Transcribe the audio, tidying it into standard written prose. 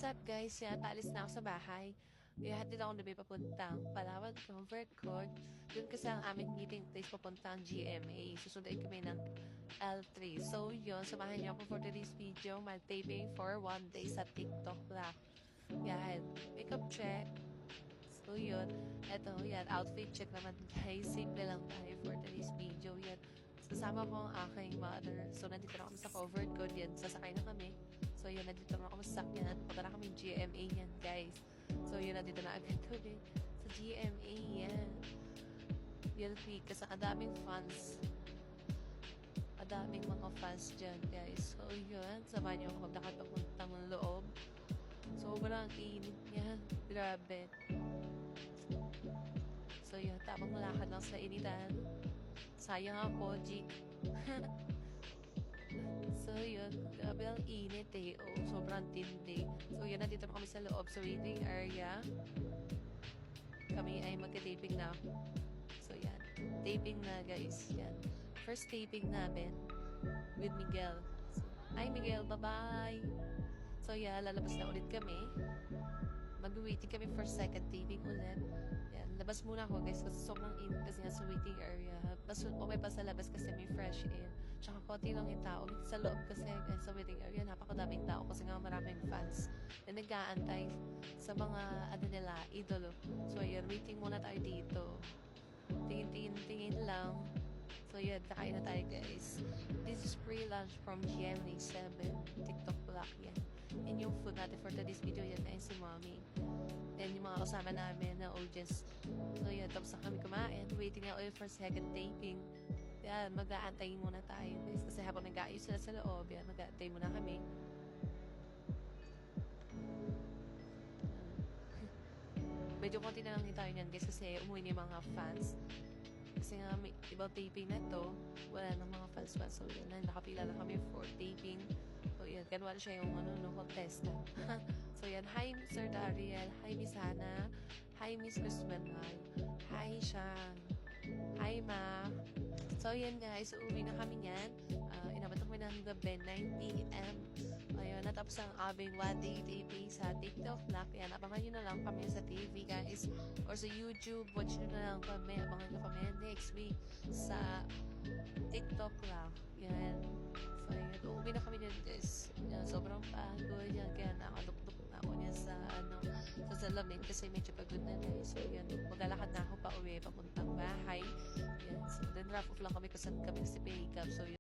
up guys? Yan, paalis na ako sa bahay. Ihatid ako na may papuntang Palawan Comfort Court. Doon kasi ang aming meeting place papuntang GMA. Susunduin kami ng L3. So yun, samahan niyo ako for today's video. Mag-taping for 1 day sa TikTok lang. Yan, makeup check. So yun, eto yan, outfit check naman guys. Simple lang tayo for today's video. Yan, kasama ko ang aking mother. So nandito na kami sa covered court. Yan, sasakay na kami. So yun, nandito na kami sa sakyan. Punta na kami GMA yan guys. So yun, nandito na agad kami sa GMA yan. Yan week, kasi ang daming fans. Ang daming mga fans dyan guys. So yun, samahan niyo ako maglakad papuntang loob. Sobrang init niya. Grabe. So yun, tamang lakad lang sa initan. Sayang ako, G. So yun, grabe ang init eh. Oh, sobrang tindi. So yun, nandito na kami sa loob sa waiting area. Kami ay magka-taping na. So yan, taping na guys. Yan, first taping namin with Miguel. So, hi Miguel, bye-bye! So yeah, lalabas na ulit kami. Mag-waiting kami for second taping ulit. Yan, labas muna ako guys kasi sobrang init kasi nga sa waiting area. Mas okay pa sa labas kasi may fresh air. Tsaka konti lang yung tao. Sa loob kasi guys, sa waiting area, napakadaming tao kasi nga maraming fans na nag-aantay sa mga ano nila, idolo. So yun, waiting muna tayo dito. Tingin lang. So yun, kakain na tayo guys. This is free lunch from GMA 7 TikTok Block yan. And yung food natin for today's video yan ay si Mommy. And yung mga kasama namin na audience. So yun, tapos na kami kumain. Waiting na ulit for second taping. Yan, mag-aantayin muna tayo guys. Kasi habang nag-aayos sila sa loob, yan, mag-aantay muna kami. Medyo konti na lang din tayo yan guys kasi umuwi na yung mga fans. Kasi nga may ibang taping na to, wala nang mga fans pa. So yun, nakapila na kami for taping. So yan, ganun siya yung contestant. So yan, hi Sir Dariel, hi Miss Hannah, hi Miss Guzmanal, hi Sean, hi Ma. So yan guys, uuwi na kami yan. Inabot kami ng gabi, 9 p.m. Ayun, natapos ang aming 1 day taping sa TikTok Black. Yan, abangan nyo na lang kami sa TV guys. Or sa YouTube, watch nyo na lang kami. Abangan nyo kami next week sa TikTok lang. Yan. So yun, uuwi na kami dyan guys. Yan, sobrang pagod yan. Kaya nakaluktok na ako niya sa sa salamin kasi medyo pagod na rin. So yun, maglalakad na ako pa uwi papuntang bahay. Yan. So then wrap off lang kami kasi kami si Paycap. So yun.